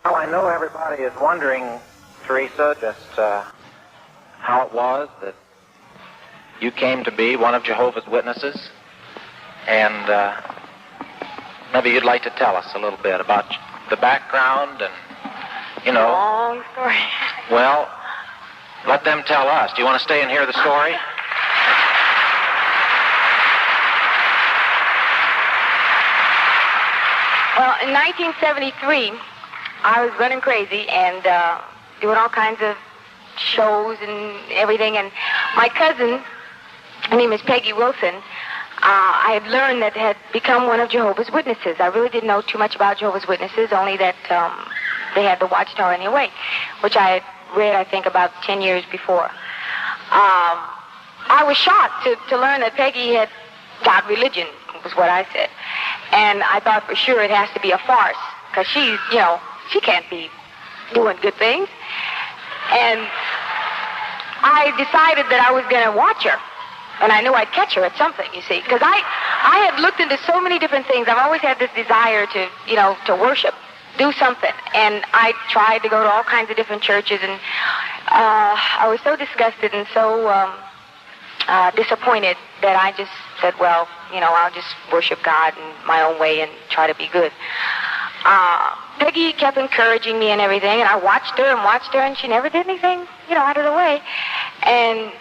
Well, I know everybody is wondering, Teresa, just how it was that you came to be one of Jehovah's Witnesses, and maybe you'd like to tell us a little bit about the background and, you know... Long story. Well, let them tell us. Do you want to stay and hear the story? Well, in 1973, I was running crazy and doing all kinds of shows and everything. And my cousin, her name is Peggy Wilson, I had learned that had become one of Jehovah's Witnesses. I really didn't know too much about Jehovah's Witnesses, only that they had the Watchtower in the Awake, which I had read, I think, about 10 years before. I was shocked to learn that Peggy had got religion, was what I said. And I thought for sure it has to be a farce, because she's, you know, she can't be doing good things. And I decided that I was going to watch her. And I knew I'd catch her at something, you see. Because I had looked into so many different things. I've always had this desire to, you know, to worship, do something. And I tried to go to all kinds of different churches. And I was so disgusted and so disappointed that I just said, well, you know, I'll just worship God in my own way and try to be good. Peggy kept encouraging me and everything, and I watched her, and she never did anything, you know, out of the way. And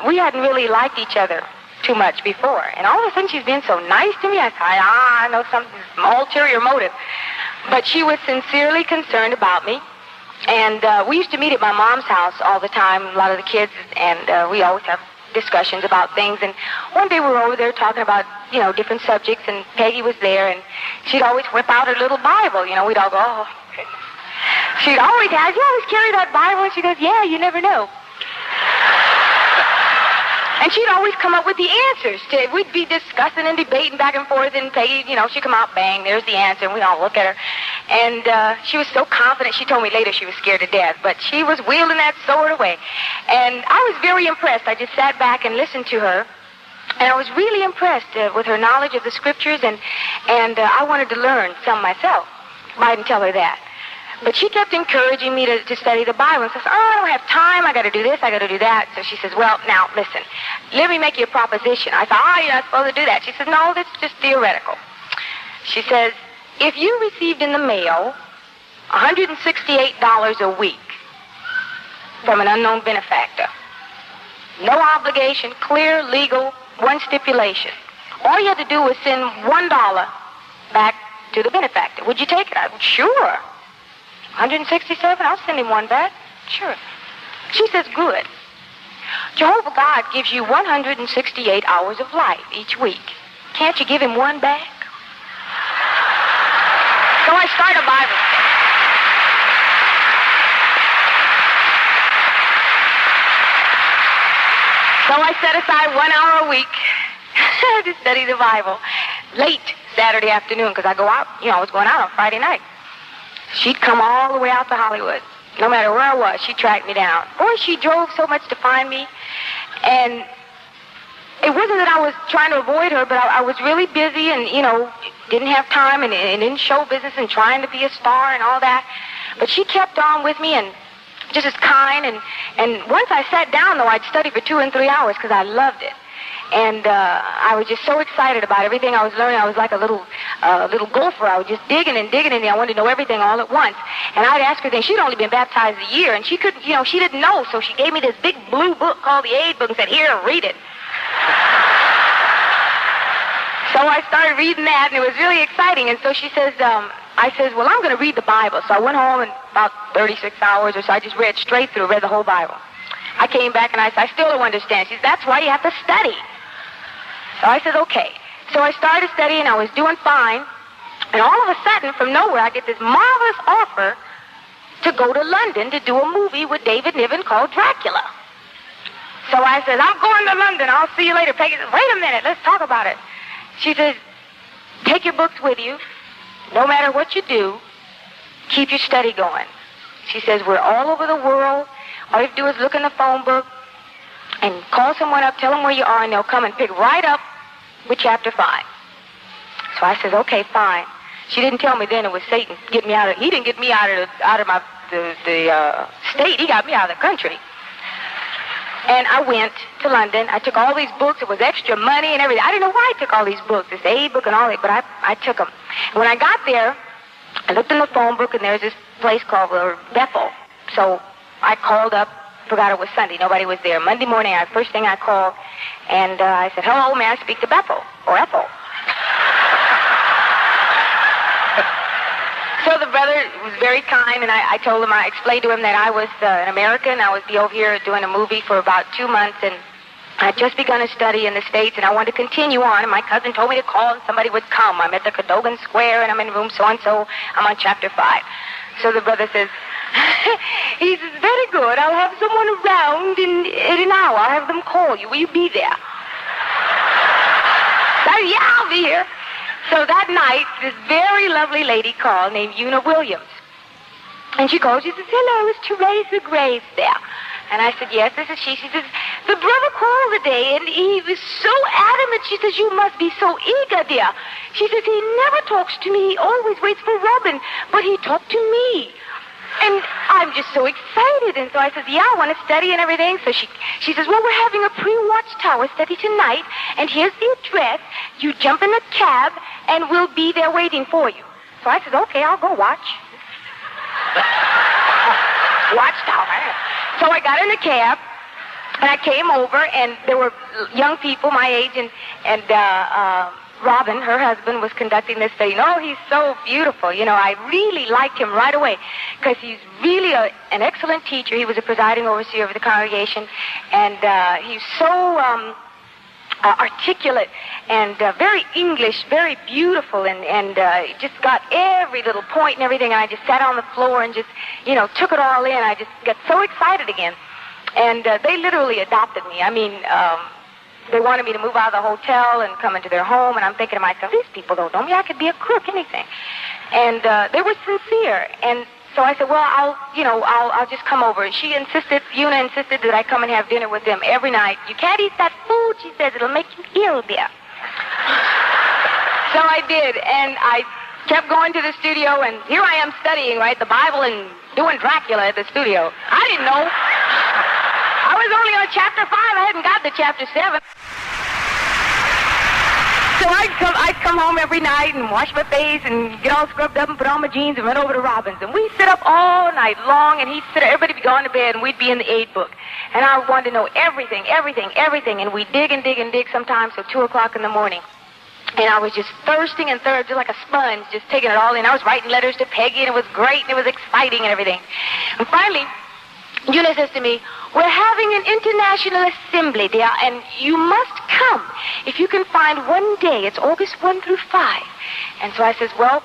we hadn't really liked each other too much before. And all of a sudden she's been so nice to me, I thought, I know something, ulterior motive. But she was sincerely concerned about me. And we used to meet at my mom's house all the time, a lot of the kids, and we always have discussions about things. And one day we were over there talking about, you know, different subjects, and Peggy was there, and she'd always whip out her little Bible. You know, we'd all go, oh. She'd always have, you always carry that Bible? And she goes, yeah, you never know. And she'd always come up with the answers. We'd be discussing and debating back and forth, and Peggy, you know, she'd come out, bang, there's the answer, and we'd all look at her. And she was so confident. She told me later she was scared to death, but she was wielding that sword away. And I was very impressed. I just sat back and listened to her, and I was really impressed with her knowledge of the scriptures, and I wanted to learn some myself. I didn't tell her that. But she kept encouraging me to study the Bible, and says, oh, I don't have time, I got to do this, I got to do that. So she says, well, now, listen, let me make you a proposition. I thought, you're not supposed to do that. She says, no, that's just theoretical. She says, if you received in the mail $168 a week from an unknown benefactor, no obligation, clear, legal, one stipulation, all you had to do was send $1 back to the benefactor. Would you take it? I said, sure. 167, I'll send him one back. Sure. She says, good. Jehovah God gives you 168 hours of life each week. Can't you give him one back? So I start a Bible study. So I set aside 1 hour a week to study the Bible. Late Saturday afternoon, because I go out, you know, I was going out on Friday night. She'd come all the way out to Hollywood. No matter where I was, she'd track me down. Boy, she drove so much to find me. And it wasn't that I was trying to avoid her, but I was really busy and, you know, didn't have time and in show business and trying to be a star and all that. But she kept on with me and just as kind. And once I sat down, though, I'd study for 2 and 3 hours because I loved it. And I was just so excited about everything I was learning. I was like a little gopher. I was just digging and digging, and I wanted to know everything all at once. And I'd ask her things. She'd only been baptized a year, and she couldn't, you know, she didn't know. So she gave me this big blue book called the Aid Book and said, here, read it. So I started reading that, and it was really exciting. And so she says, I says, well, I'm going to read the Bible. So I went home in about 36 hours or so. I just read straight through, read the whole Bible. I came back, and I said, I still don't understand. She says, that's why you have to study. So I said, okay. So I started studying. I was doing fine. And all of a sudden, from nowhere, I get this marvelous offer to go to London to do a movie with David Niven called Dracula. So I said, I'm going to London. I'll see you later. Peggy says, wait a minute. Let's talk about it. She says, take your books with you. No matter what you do, keep your study going. She says, we're all over the world. All you have to do is look in the phone book and call someone up, tell them where you are, and they'll come and pick right up with chapter 5. So I says, okay, fine. She didn't tell me then it was Satan get me out of. He didn't get me out of the state. He got me out of the country. And I went to London. I took all these books. It was extra money and everything. I didn't know why I took all these books, this aid book and all that, but I took them. When I got there, I looked in the phone book, and there's this place called Bethel. So I called up, forgot it was Sunday. Nobody was there. Monday morning, first thing I called, and I said, hello, may I speak to Bethel? Or Ethel? So the brother was very kind, and I told him, I explained to him that I was an American. I would be over here doing a movie for about 2 months, and I'd just begun to study in the States, and I wanted to continue on, and my cousin told me to call, and somebody would come. I'm at the Cadogan Square, and I'm in room so-and-so. I'm on chapter 5. So the brother says, he says, very good. I'll have someone around in an hour. I'll have them call you. Will you be there? I said, yeah, I'll be here. So that night, this very lovely lady called named Una Williams. And she calls, she says, hello, is Teresa Graves there? And I said, yes, this is she. She says, the brother called today, and he was so adamant. She says, you must be so eager, dear. She says, he never talks to me. He always waits for Robin, but he talked to me. And I'm just so excited. And so I said, yeah, I want to study and everything. So she says, well, we're having a pre-watchtower study tonight, and here's the address. You jump in the cab, and we'll be there waiting for you. So I said, okay, I'll go watch. Watchtower. So I got in the cab, and I came over, and there were young people my age, and Robin, her husband, was conducting this study. Oh, he's so beautiful. You know, I really liked him right away because he's really an excellent teacher. He was a presiding overseer of the congregation, and he's so articulate and very English, very beautiful, and just got every little point and everything. And I just sat on the floor and just, you know, took it all in. I just got so excited again. And they literally adopted me. I mean, they wanted me to move out of the hotel and come into their home, and I'm thinking to myself, these people don't know me. I could be a crook, anything. And they were sincere. And so I said, well, I'll just come over. And Una insisted that I come and have dinner with them every night. You can't eat that food, she says. It'll make you ill, dear. So I did, and I kept going to the studio, and here I am studying, right, the Bible and doing Dracula at the studio. I didn't know. I was only on chapter 5. I hadn't got to chapter 7. So I'd come home every night and wash my face and get all scrubbed up and put on my jeans and run over to Robin's. And we'd sit up all night long, and he'd sit, everybody would be gone to bed, and we'd be in the aid book. And I wanted to know everything. And we'd dig and dig and dig sometimes till 2 o'clock in the morning. And I was just thirsting and just like a sponge, just taking it all in. I was writing letters to Peggy, and it was great, and it was exciting and everything. And finally, Una says to me, we're having an international assembly, dear, and you must come. If you can find one day, it's August 1 through 5. And so I says, well,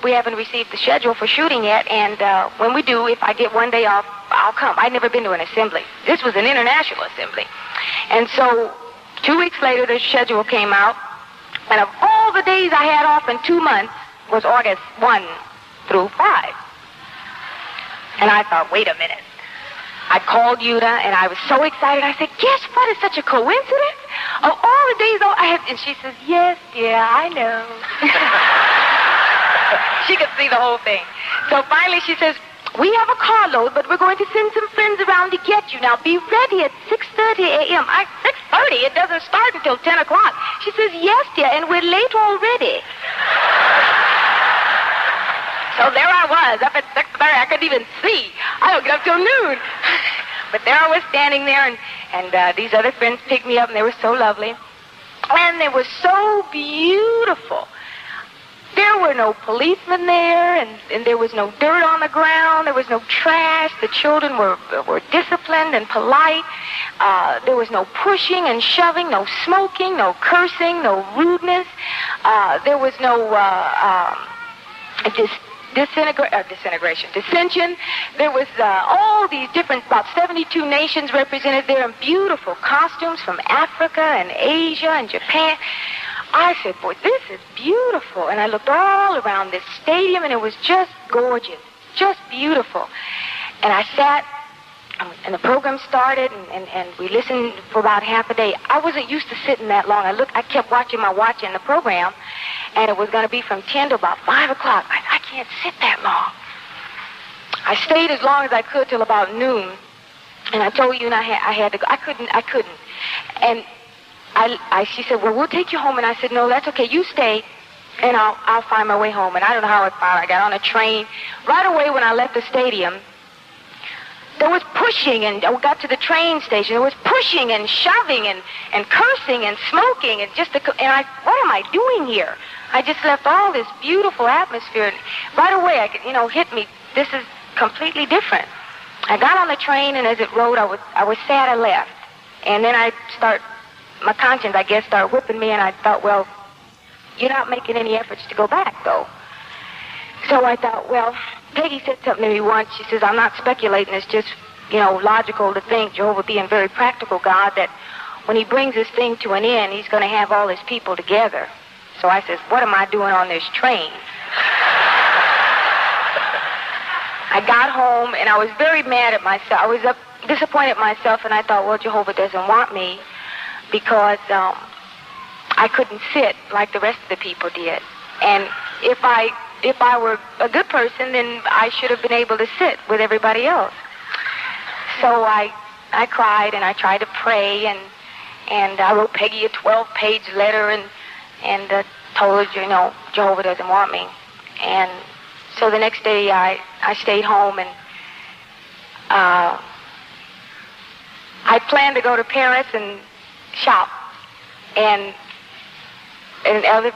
we haven't received the schedule for shooting yet, and when we do, if I get one day off, I'll come. I'd never been to an assembly. This was an international assembly. And so 2 weeks later, the schedule came out, and of all the days I had off in 2 months was August 1 through 5. And I thought, wait a minute. I called Una, and I was so excited. I said, guess what? It's such a coincidence. Of all the days I had... And she says, yes, dear, I know. She could see the whole thing. So finally she says, we have a carload, but we're going to send some friends around to get you. Now, be ready at 6:30 a.m. 6:30? It doesn't start until 10 o'clock. She says, yes, dear, and we're late already. So there I was, up at 6:30. I couldn't even see. I don't get up till noon. But there I was standing there, and these other friends picked me up, and they were so lovely. And they were so beautiful. There were no policemen there, and there was no dirt on the ground. There was no trash. The children were disciplined and polite. There was no pushing and shoving, no smoking, no cursing, no rudeness. There was no dissension. There was all these different, about 72 nations represented there in beautiful costumes from Africa and Asia and Japan. I said, boy, this is beautiful. And I looked all around this stadium, and it was just gorgeous, just beautiful. And I sat, and the program started, and we listened for about half a day. I wasn't used to sitting that long. I kept watching my watch in the program, and it was going to be from 10 to about 5 o'clock. I can't sit that long. I stayed as long as I could till about noon, and I told you, and I had to go. I couldn't. And she said, well, we'll take you home. And I said, no, that's okay. You stay, and I'll find my way home. And I don't know how I got on a train. Right away when I left the stadium, there was pushing, and I got to the train station. There was pushing and shoving and cursing and smoking, and what am I doing here? I just left all this beautiful atmosphere. And right away, I could, hit me. This is completely different. I got on the train, and as it rode, I was sad I left. And then my conscience, I guess, started whipping me, and I thought, well, you're not making any efforts to go back, though. So I thought, well, Peggy said something to me once. She says, I'm not speculating. It's just, logical to think, Jehovah being a very practical God, that when he brings this thing to an end, he's going to have all his people together. So I says, what am I doing on this train? I got home, and I was very mad at myself. I was disappointed in myself, and I thought, well, Jehovah doesn't want me because I couldn't sit like the rest of the people did. And if I were a good person, then I should have been able to sit with everybody else. So I cried, and I tried to pray, and I wrote Peggy a 12-page letter and told her, Jehovah doesn't want me. And so the next day I stayed home, and I planned to go to Paris and shop, and other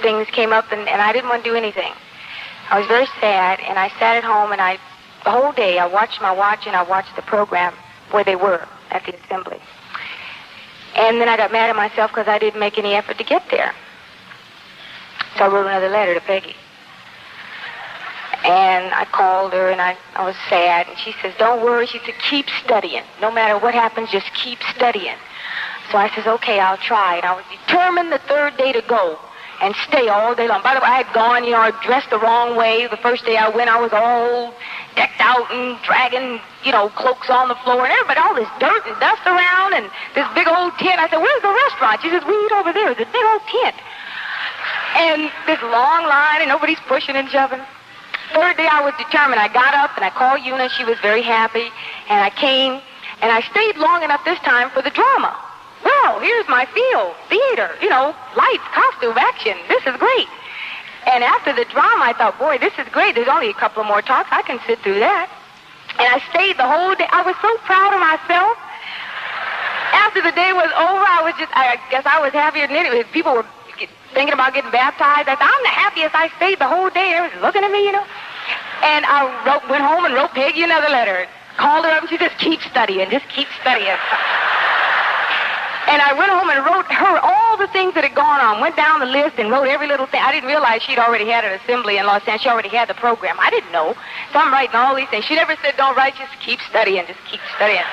things came up, and I didn't want to do anything. I was very sad, and I sat at home, and the whole day I watched my watch, and I watched the program where they were at the assembly. And then I got mad at myself because I didn't make any effort to get there. So I wrote another letter to Peggy. And I called her, and I was sad, and she says, don't worry. She said, keep studying. No matter what happens, just keep studying. So I says, okay, I'll try. And I was determined the third day to go and stay all day long. By the way, I had gone, I dressed the wrong way. The first day I went, I was all decked out and dragging, cloaks on the floor, and everybody, all this dirt and dust around, and this big old tent. I said, where's the restaurant? She says, we eat over there. It's a big old tent. And this long line, and nobody's pushing and shoving. Third day I was determined. I got up and I called Una. She was very happy. And I came, and I stayed long enough this time for the drama. Well, here's my field, theater, lights, costume, action. This is great. And after the drama, I thought, boy, this is great. There's only a couple of more talks. I can sit through that. And I stayed the whole day. I was so proud of myself. After the day was over, I guess I was happier than anything. People were thinking about getting baptized. I thought, I'm the happiest. I stayed the whole day. They were looking at me, And I went home and wrote Peggy another letter. Called her up, and she said, keep studying. Just keep studying. And I went home and wrote her all the things that had gone on. Went down the list and wrote every little thing. I didn't realize she'd already had an assembly in Los Angeles. She already had the program. I didn't know. So I'm writing all these things. She never said, don't write, just keep studying. Just keep studying.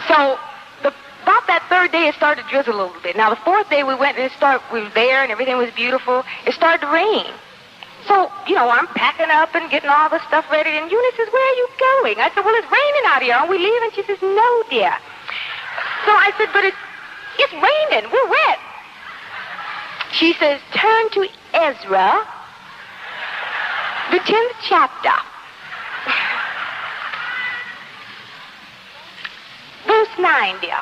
So about that third day, it started to drizzle a little bit. Now, the fourth day, we went and we were there, and everything was beautiful. It started to rain. So, I'm packing up and getting all the stuff ready, and Eunice says, where are you going? I said, well, it's raining out here. Aren't we leaving? She says, no, dear. So I said, but it's raining. We're wet. She says, turn to Ezra, the 10th chapter. Verse 9, dear.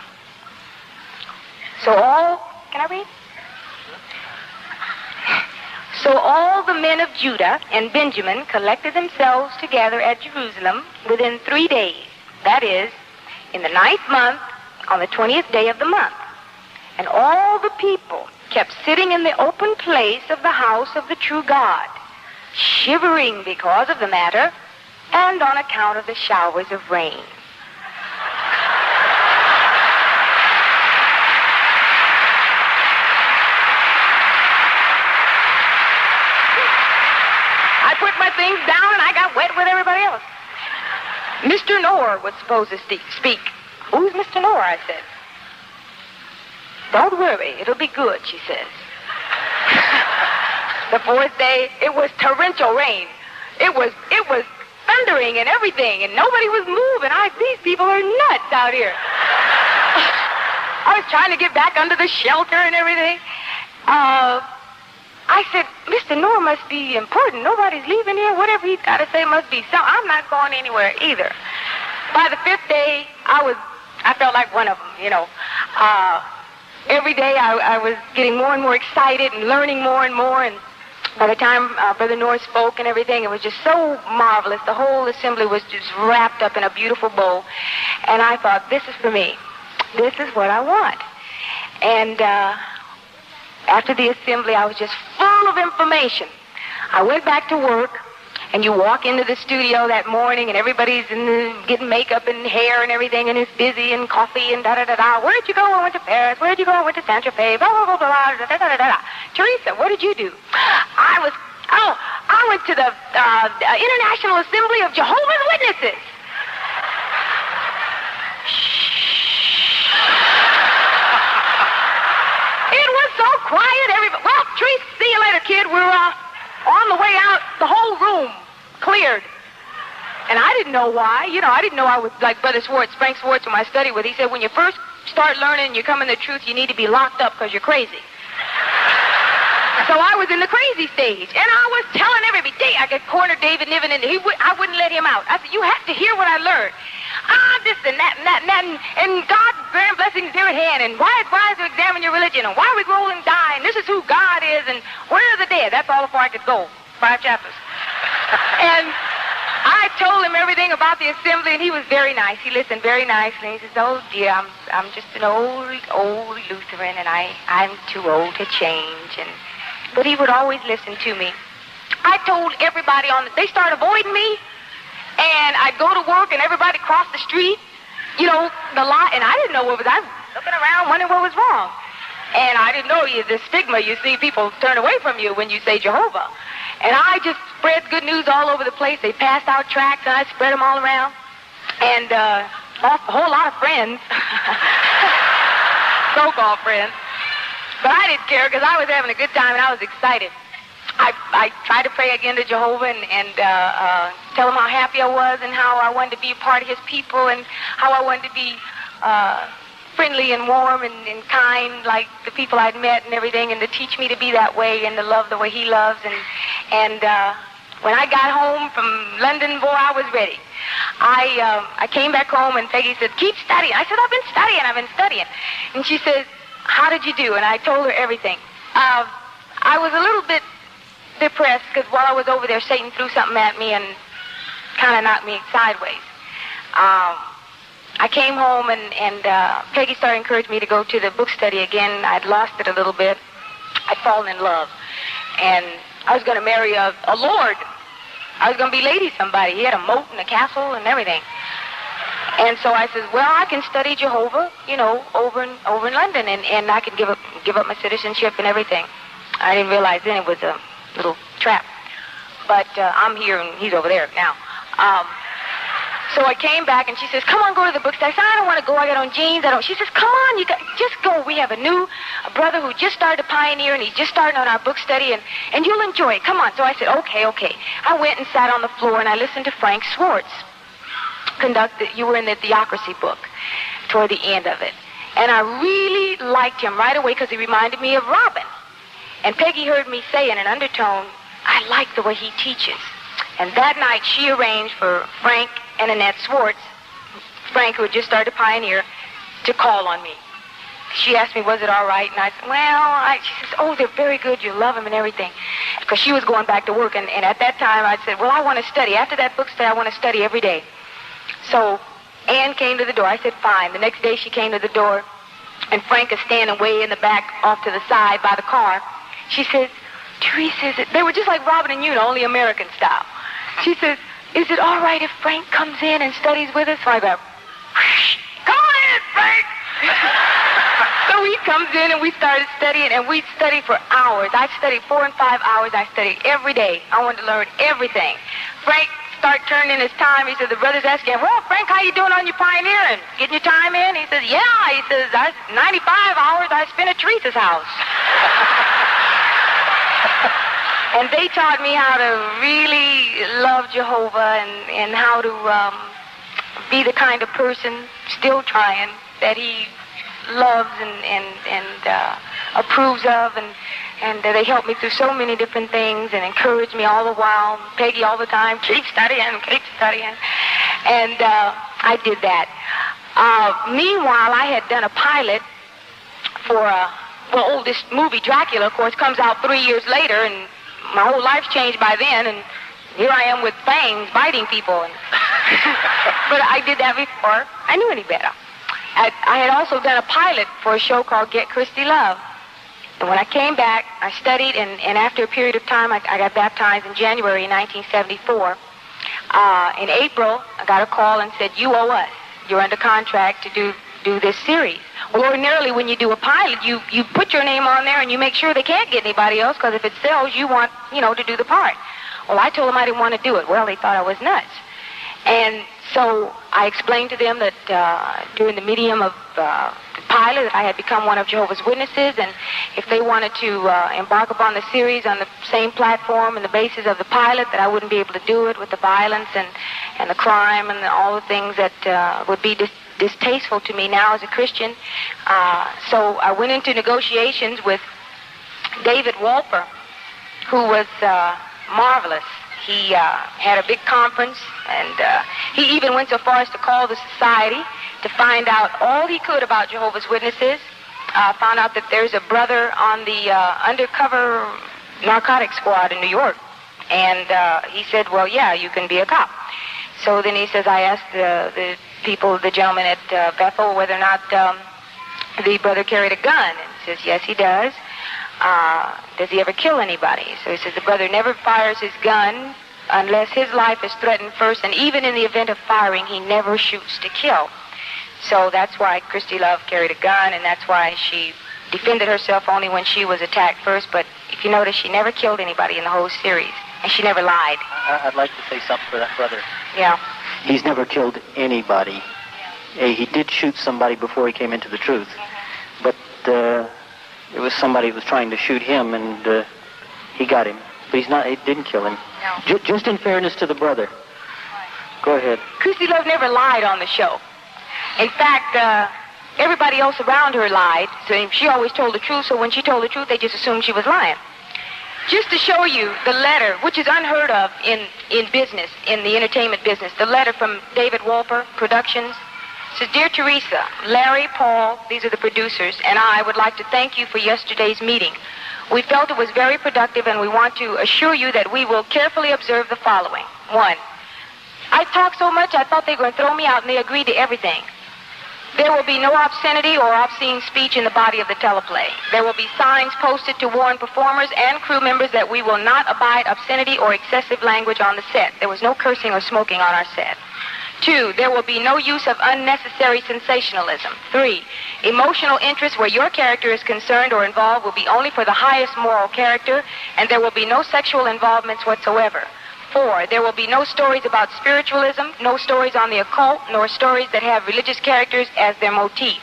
Can I read? So all the men of Judah and Benjamin collected themselves together at Jerusalem within 3 days. That is, in the 9th month, on the 20th day of the month. And all the people kept sitting in the open place of the house of the true God, shivering because of the matter and on account of the showers of rain. I put my things down and I got wet with everybody else. Mr. Noor was supposed to speak. Who's Mr. Noor? I said. Don't worry, it'll be good, she says. The fourth day, it was torrential rain. It was thundering and everything, and nobody was moving. These people are nuts out here. I was trying to get back under the shelter and everything. I said, Mr. Noor must be important. Nobody's leaving here. Whatever he's got to say must be so. I'm not going anywhere either. By the 5th day, I felt like one of them, you know. Every day I was getting more and more excited and learning more and more. And by the time Brother Noor spoke and everything, it was just so marvelous. The whole assembly was just wrapped up in a beautiful bow. And I thought, this is for me. This is what I want. And after the assembly, I was just full of information. I went back to work, and you walk into the studio that morning, and everybody's getting makeup and hair and everything, and it's busy, and coffee, and da-da-da-da. Where'd you go? I went to Paris. Where'd you go? I went to Santa Fe. Blah, blah, blah, blah, da-da-da-da-da. Teresa, what did you do? I went to the International Assembly of Jehovah's Witnesses. It was so quiet. Well, Teresa, see you later, kid. We're on the way out. The whole room cleared. And I didn't know why. You know, I didn't know I was like Brother Swartz, Frank Swartz, whom I studied with. He said, when you first start learning and you come in the truth, you need to be locked up because you're crazy. So I was in the crazy stage. And I was telling everybody, I could corner David Niven, and I wouldn't let him out. I said, you have to hear what I learned. This and that and that and that, and God's grand blessings near at hand, and why it's wise to examine your religion, and why we roll and die, and this is who God is, and where are the dead? That's all before I could go. 5 chapters. And I told him everything about the assembly, and he was very nice. He listened very nicely. He says, oh, dear, I'm just an old Lutheran, and I'm too old to change. But he would always listen to me. I told everybody they started avoiding me, and I'd go to work, and everybody crossed the street, you know, the lot, and I didn't know what was. I was looking around, wondering what was wrong. And I didn't know the stigma. You see, people turn away from you when you say Jehovah. And I just spread good news all over the place. They passed out tracts, and I spread them all around. And lost a whole lot of friends. So-called friends. But I didn't care because I was having a good time, and I was excited. I tried to pray again to Jehovah and tell him how happy I was and how I wanted to be a part of his people and how I wanted to be friendly and warm and kind like the people I'd met and everything, and to teach me to be that way and to love the way he loves. And when I got home from London, boy, I was ready. I came back home, and Peggy said, keep studying. I said, I've been studying. And she says, how did you do? And I told her everything. I was a little bit depressed because while I was over there, Satan threw something at me and kind of knocked me sideways. I came home, and Peggy started encouraging me to go to the book study again. I'd lost it a little bit. I'd fallen in love. And I was going to marry a lord. I was going to be lady somebody. He had a moat and a castle and everything. And so I said, well, I can study Jehovah, you know, over in London, and I can give up my citizenship and everything. I didn't realize then it was a little trap. But I'm here, and he's over there now. So I came back, and she says, come on, go to the bookstore. I said, I don't want to go. I got on jeans. She says, come on, just go. We have a brother who just started to pioneer, and he's just starting on our book study, and you'll enjoy it. Come on. So I said, okay. I went and sat on the floor, and I listened to Frank Swartz you were in the Theocracy book toward the end of it. And I really liked him right away because he reminded me of Robin. And Peggy heard me say in an undertone, I like the way he teaches. And that night she arranged for Frank and Annette Swartz, Frank, who had just started to pioneer, to call on me. She asked me, was it all right? And I said, well, she says, oh, they're very good. You love them and everything. Because she was going back to work. And at that time, I said, well, I want to study. After that book study, I want to study every day. So Ann came to the door. I said, fine. The next day she came to the door, and Frank is standing way in the back off to the side by the car. She says, Teresa, they were just like Robin and you, only American style. She says, is it all right if Frank comes in and studies with us? So I go, come on in, Frank. So he comes in, and we started studying, and we studied for hours. I studied 4 and 5 hours. I studied every day. I wanted to learn everything. Frank started turning in his time. He said, the brothers asked him, well, Frank, how you doing on your pioneering? Getting your time in? He says, yeah. He says, 95 hours I spent at Teresa's house. And they taught me how to really love Jehovah and how to be the kind of person, still trying, that he loves and approves of. and they helped me through so many different things and encouraged me all the while. Peggy all the time, keep studying. And I did that. Meanwhile, I had done a pilot for this movie, Dracula, of course, comes out 3 years later, and my whole life's changed by then, and here I am with fangs biting people. But I did that before I knew any better. I had also done a pilot for a show called Get Christy Love. And when I came back, I studied, and after a period of time, I got baptized in January 1974. In April, I got a call and said, you owe us. You're under contract to do this series. Well, ordinarily, when you do a pilot, you put your name on there and you make sure they can't get anybody else, because if it sells, you want, to do the part. Well, I told them I didn't want to do it. Well, they thought I was nuts. And so I explained to them that during the medium of the pilot that I had become one of Jehovah's Witnesses, and if they wanted to embark upon the series on the same platform and the basis of the pilot, that I wouldn't be able to do it with the violence and the crime and all the things that would be distasteful to me now as a Christian. So I went into negotiations with David Wolper, who was marvelous. He had a big conference, and he even went so far as to call the society to find out all he could about Jehovah's Witnesses. Found out that there's a brother on the undercover narcotics squad in New York. And he said, well, yeah, you can be a cop. So then he says, I asked the people, the gentleman at Bethel, whether or not the brother carried a gun. And he says, yes, he does. Does he ever kill anybody? So he says the brother never fires his gun unless his life is threatened first, and even in the event of firing, he never shoots to kill. So that's why Christy Love carried a gun, and that's why she defended herself only when she was attacked first. But if you notice, she never killed anybody in the whole series, and she never lied. I'd like to say something for that brother. Yeah. He's never killed anybody. He did shoot somebody before he came into the truth, but it was somebody who was trying to shoot him, and he got him. But he didn't kill him. No. Just in fairness to the brother. Go ahead. Christy Love never lied on the show. In fact, everybody else around her lied. So she always told the truth, so when she told the truth, they just assumed she was lying. Just to show you the letter, which is unheard of in business, in the entertainment business, the letter from David Wolper Productions. Says, Dear Teresa, Larry, Paul, these are the producers, and I would like to thank you for yesterday's meeting. We felt it was very productive, and we want to assure you that we will carefully observe the following. 1, I talked so much I thought they were going to throw me out, and they agreed to everything. There will be no obscenity or obscene speech in the body of the teleplay. There will be signs posted to warn performers and crew members that we will not abide obscenity or excessive language on the set. There was no cursing or smoking on our set. 2, there will be no use of unnecessary sensationalism. 3, emotional interest where your character is concerned or involved will be only for the highest moral character, and there will be no sexual involvements whatsoever. 4, there will be no stories about spiritualism, no stories on the occult, nor stories that have religious characters as their motif.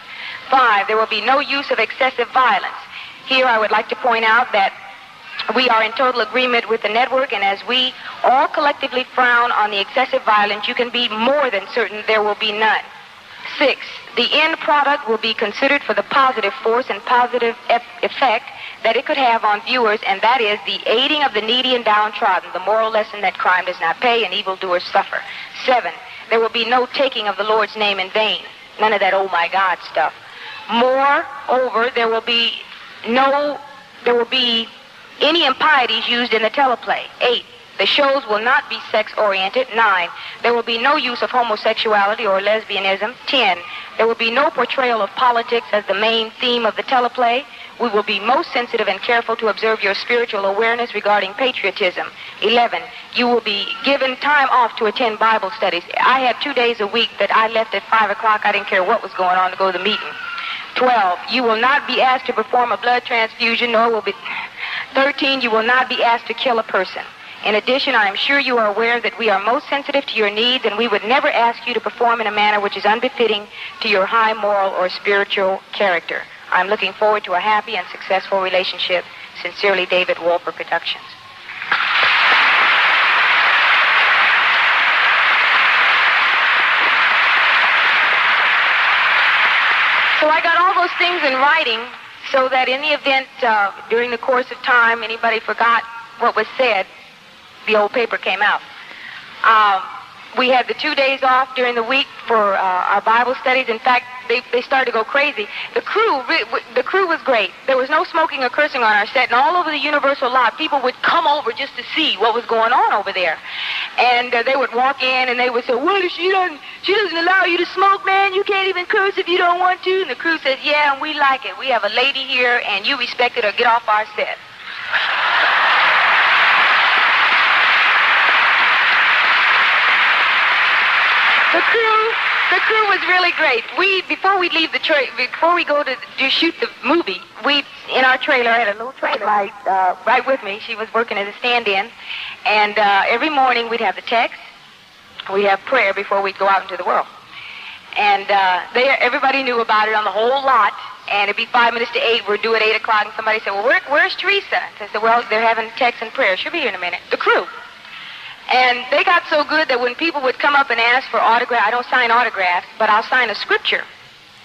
5, there will be no use of excessive violence. Here I would like to point out that we are in total agreement with the network, and as we all collectively frown on the excessive violence, you can be more than certain there will be none. 6, the end product will be considered for the positive force and positive effect that it could have on viewers, and that is the aiding of the needy and downtrodden, the moral lesson that crime does not pay and evildoers suffer. 7, there will be no taking of the Lord's name in vain. None of that oh my God stuff. Moreover, there will be any impieties used in the teleplay. 8, the shows will not be sex-oriented. 9, there will be no use of homosexuality or lesbianism. 10, there will be no portrayal of politics as the main theme of the teleplay. We will be most sensitive and careful to observe your spiritual awareness regarding patriotism. 11, you will be given time off to attend Bible studies. I had 2 days a week that I left at 5 o'clock. I didn't care what was going on to go to the meeting. 12, you will not be asked to perform a blood transfusion, nor will be... 13, you will not be asked to kill a person. In addition, I am sure you are aware that we are most sensitive to your needs, and we would never ask you to perform in a manner which is unbefitting to your high moral or spiritual character. I'm looking forward to a happy and successful relationship. Sincerely, David Wolper Productions. So I got all those things in writing so that in the event, during the course of time, anybody forgot what was said, the old paper came out. We had the 2 days off during the week for our Bible studies. In fact, they started to go crazy. The crew was great. There was no smoking or cursing on our set, and all over the Universal lot, people would come over just to see what was going on over there. And they would walk in, and they would say, "Well, she doesn't allow you to smoke, man. You can't even curse if you don't want to." And the crew says, "Yeah, and we like it. We have a lady here, and you respect it or get off our set." The crew was really great. Before we leave before we go to shoot the movie, in our trailer, I had a little trailer right with me. She was working as a stand-in, and every morning we'd have the text, we'd have prayer before we'd go out into the world, and everybody knew about it on the whole lot. And it'd be 5 minutes to 8. We're due at 8 o'clock, and somebody said, "Well, where's Teresa?" I said, "Well, they're having text and prayer. She'll be here in a minute." The crew. And they got so good that when people would come up and ask for autograph, I don't sign autographs, but I'll sign a scripture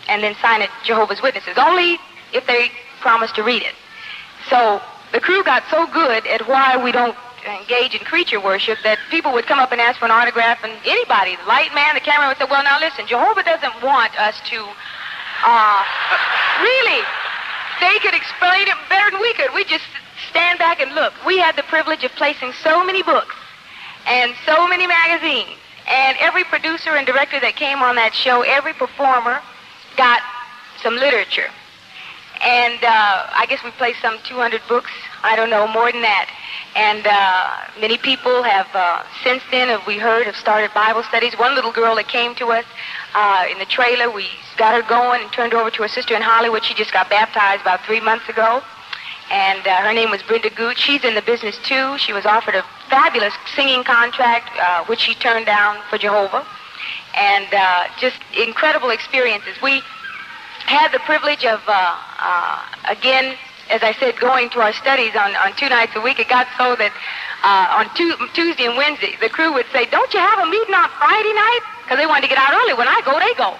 and then sign it Jehovah's Witnesses, only if they promise to read it. So the crew got so good at why we don't engage in creature worship that people would come up and ask for an autograph, and anybody, the light man, the cameraman, would say, "Well, now listen, Jehovah doesn't want us to, really, they could explain it better than we could. We just stand back and look." We had the privilege of placing so many books and so many magazines, and every producer and director that came on that show, every performer got some literature. And I guess we placed some 200 books, I don't know, more than that. And many people have, since then, we heard, have started Bible studies. One little girl that came to us in the trailer, we got her going and turned her over to her sister in Hollywood. She just got baptized about 3 months ago. And her name was Brenda Gooch. She's in the business, too. She was offered a fabulous singing contract, which she turned down for Jehovah. And just incredible experiences. We had the privilege of, again, as I said, going to our studies on 2 nights a week. It got so that on Tuesday and Wednesday, the crew would say, "Don't you have a meeting on Friday night?" Because they wanted to get out early. When I go, they go.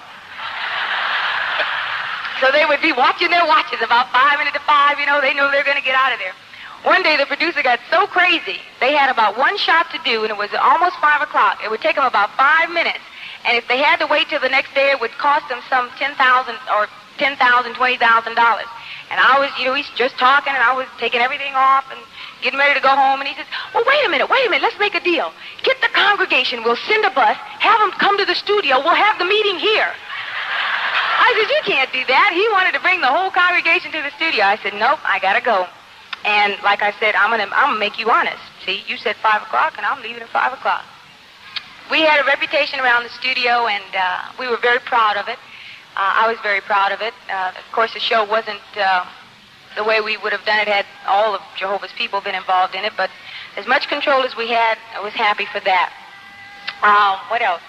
So they would be watching their watches about 5 minutes to 5, they knew they were going to get out of there. One day the producer got so crazy, they had about one shot to do, and it was almost 5 o'clock. It would take them about 5 minutes. And if they had to wait till the next day, it would cost them some $10,000 or $10,000, $20,000. And I was, he's just talking, and I was taking everything off and getting ready to go home. And he says, "Well, wait a minute, let's make a deal. Get the congregation, we'll send a bus, have them come to the studio, we'll have the meeting here." I said, "You can't do that." He wanted to bring the whole congregation to the studio. I said, "Nope, I gotta go." And like I said, I'm gonna make you honest. See, you said 5 o'clock, and I'm leaving at 5 o'clock. We had a reputation around the studio, and we were very proud of it. I was very proud of it. Of course, the show wasn't the way we would have done it had all of Jehovah's people been involved in it, but as much control as we had, I was happy for that. What else?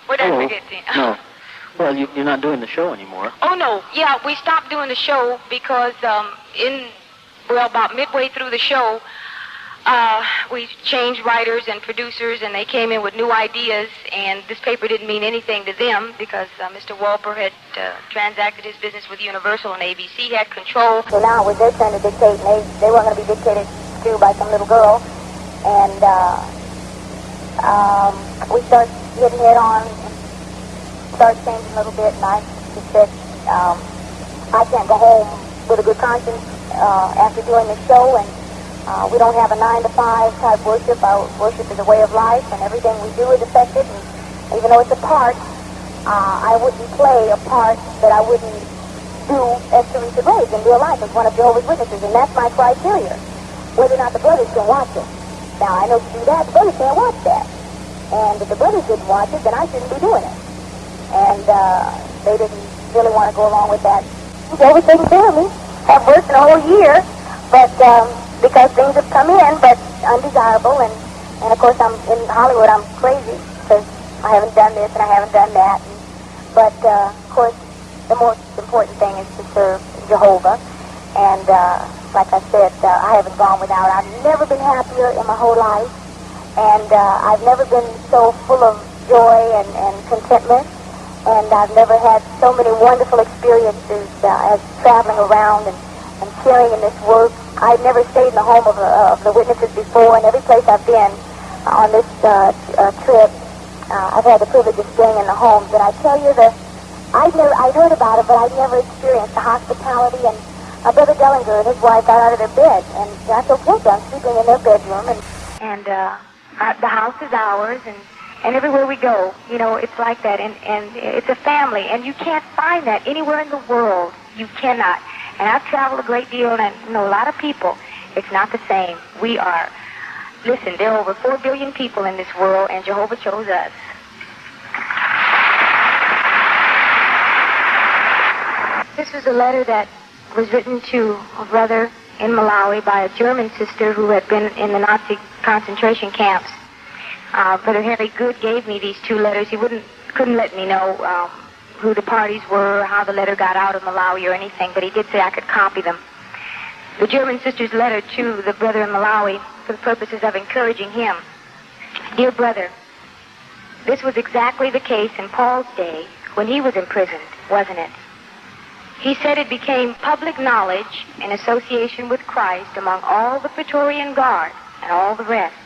What did I forget, Dean? No. Well, you're not doing the show anymore. Oh, no. Yeah, we stopped doing the show because about midway through the show, we changed writers and producers, and they came in with new ideas, and this paper didn't mean anything to them because Mr. Walper had transacted his business with Universal, and ABC had control. So now it was their turn to dictate, and they weren't going to be dictated to by some little girl. And we started getting it on, started changing a little bit, and I just said, I can't go home with a good conscience after doing the show, and we don't have a 9-to-5 type worship. Our worship is a way of life, and everything we do is affected. And even though it's a part, I wouldn't play a part that I wouldn't do as Teresa Graves in real life as one of Jehovah's Witnesses, and that's my criteria, whether or not the brothers can watch it. Now, I know to do that, the brothers can't watch that. And if the brothers didn't watch it, then I shouldn't be doing it. And they didn't really want to go along with that. They were taking care of me. I've worked in a whole year, but because things have come in, but undesirable. And of course, I'm in Hollywood. I'm crazy because I haven't done this and I haven't done that. But of course, the most important thing is to serve Jehovah. And like I said, I haven't gone without. I've never been happier in my whole life. And I've never been so full of joy and contentment. and I've never had so many wonderful experiences as traveling around and sharing in this work. I've never stayed in the home of the witnesses before, and every place I've been on this trip, I've had the privilege of staying in the homes. And I tell you, I'd heard about it, but I'd never experienced the hospitality. And Brother Dellinger and his wife got out of their bed, and I feel guilty. I'm sleeping in their bedroom, and the house is ours, and everywhere we go, you know, it's like that, and it's a family, and you can't find that anywhere in the world. You cannot. And I've traveled a great deal, and I know a lot of people. It's not the same. We are. Listen, there are over 4 billion people in this world, and Jehovah chose us. This was a letter that was written to a brother in Malawi by a German sister who had been in the Nazi concentration camps. Brother Harry Good gave me these 2 letters. He couldn't let me know who the parties were, or how the letter got out of Malawi or anything, but he did say I could copy them. The German sister's letter to the brother in Malawi for the purposes of encouraging him. Dear brother, this was exactly the case in Paul's day when he was imprisoned, wasn't it? He said it became public knowledge in association with Christ among all the Praetorian Guard and all the rest.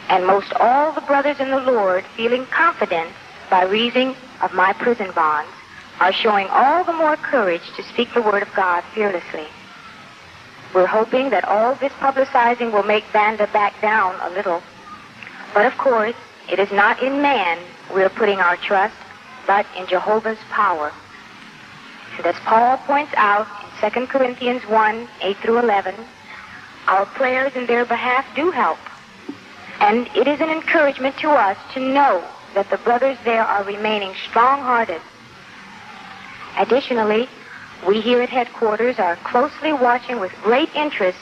And most all the brothers in the Lord, feeling confident by reason of my prison bonds, are showing all the more courage to speak the word of God fearlessly. We're hoping that all this publicizing will make Banda back down a little. But of course, it is not in man we're putting our trust, but in Jehovah's power. And as Paul points out in 2 Corinthians 1, 8 through 11, our prayers in their behalf do help. And it is an encouragement to us to know that the brothers there are remaining strong-hearted. Additionally, we here at headquarters are closely watching with great interest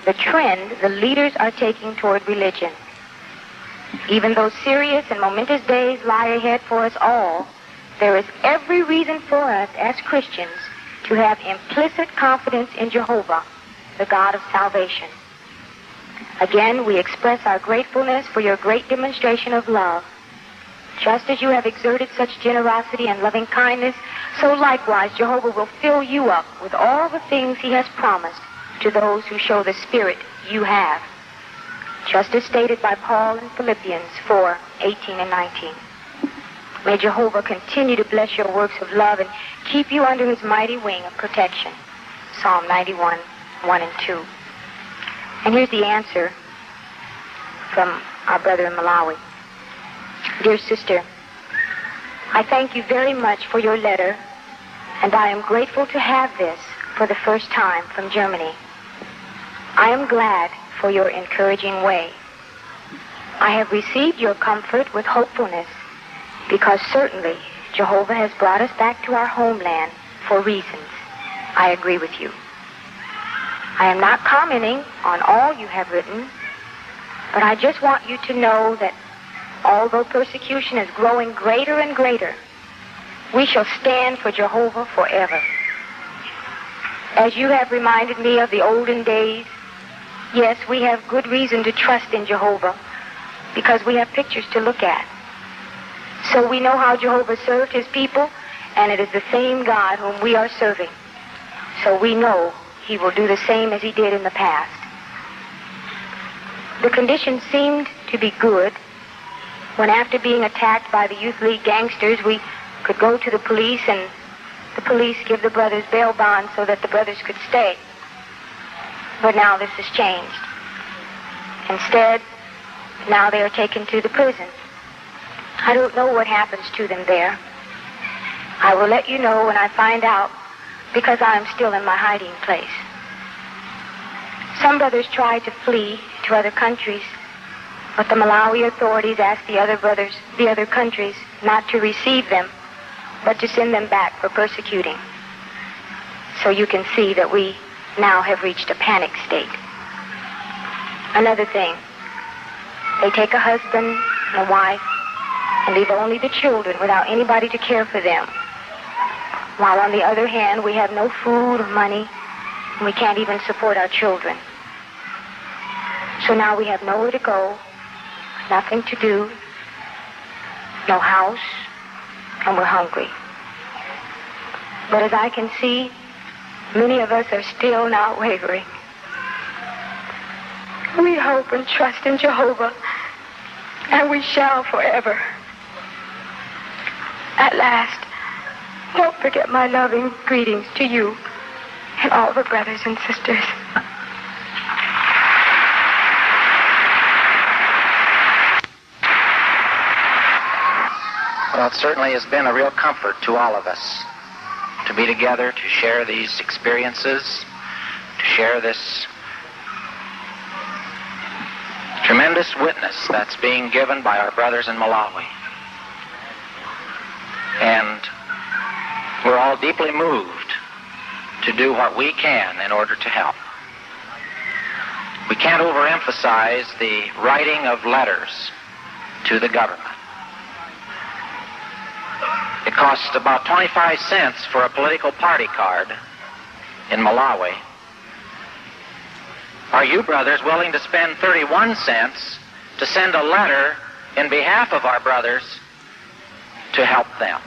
the trend the leaders are taking toward religion. Even though serious and momentous days lie ahead for us all, there is every reason for us as Christians to have implicit confidence in Jehovah, the God of salvation. Again, we express our gratefulness for your great demonstration of love. Just as you have exerted such generosity and loving kindness, so likewise Jehovah will fill you up with all the things he has promised to those who show the spirit you have. Just as stated by Paul in Philippians 4, 18 and 19. May Jehovah continue to bless your works of love and keep you under his mighty wing of protection. Psalm 91, 1 and 2. And here's the answer from our brother in Malawi. Dear sister, I thank you very much for your letter, and I am grateful to have this for the first time from Germany. I am glad for your encouraging way. I have received your comfort with hopefulness, because certainly Jehovah has brought us back to our homeland for reasons. I agree with you. I am not commenting on all you have written, but I just want you to know that although persecution is growing greater and greater, we shall stand for Jehovah forever. As you have reminded me of the olden days, yes, we have good reason to trust in Jehovah because we have pictures to look at. So we know how Jehovah served his people, and it is the same God whom we are serving. So we know he will do the same as he did in the past. The conditions seemed to be good when, after being attacked by the Youth League gangsters, we could go to the police and the police give the brothers bail bonds so that the brothers could stay. But now this has changed. Instead, now they are taken to the prison. I don't know what happens to them there. I will let you know when I find out, because I am still in my hiding place. Some brothers tried to flee to other countries, but the Malawi authorities asked the other brothers, the other countries, not to receive them, but to send them back for persecuting. So you can see that we now have reached a panic state. Another thing, they take a husband and a wife and leave only the children without anybody to care for them. While on the other hand, we have no food or money, and we can't even support our children. So now we have nowhere to go, nothing to do, no house, and we're hungry. But as I can see, many of us are still not wavering. We hope and trust in Jehovah, and we shall forever. At last, don't forget my loving greetings to you and all the brothers and sisters. Well, it certainly has been a real comfort to all of us to be together, to share these experiences, to share this tremendous witness that's being given by our brothers in Malawi. And we're all deeply moved to do what we can in order to help. We can't overemphasize the writing of letters to the government. It costs about 25 cents for a political party card in Malawi. Are you brothers willing to spend 31 cents to send a letter in behalf of our brothers to help them?